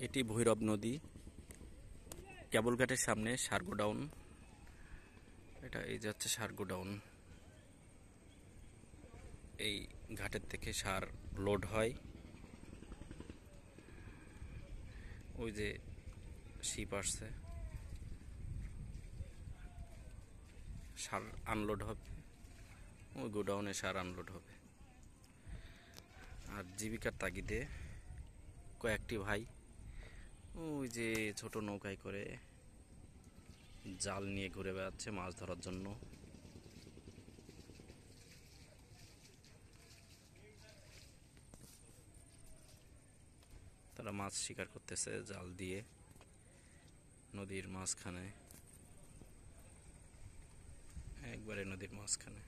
এটি ভৈরব নদী, কেবলঘাটের সামনে সার গোডাউন। এটা এই যাচ্ছে সার গোডাউন। এই ঘাটের থেকে সার লোড হয়, ওই যে শিপ আসছে, সার আনলোড হবে, ওই গোডাউনে সার আনলোড হবে। আর জীবিকার তাগিদে কয়েকটি ভাই ওই যে ছোট নৌকায় করে জাল নিয়ে ঘুরে বেড়াচ্ছে মাছ ধরার জন্য। তারা মাছ শিকার করতেছে জাল দিয়ে নদীর মাঝখানে, একবারে নদীর মাঝখানে।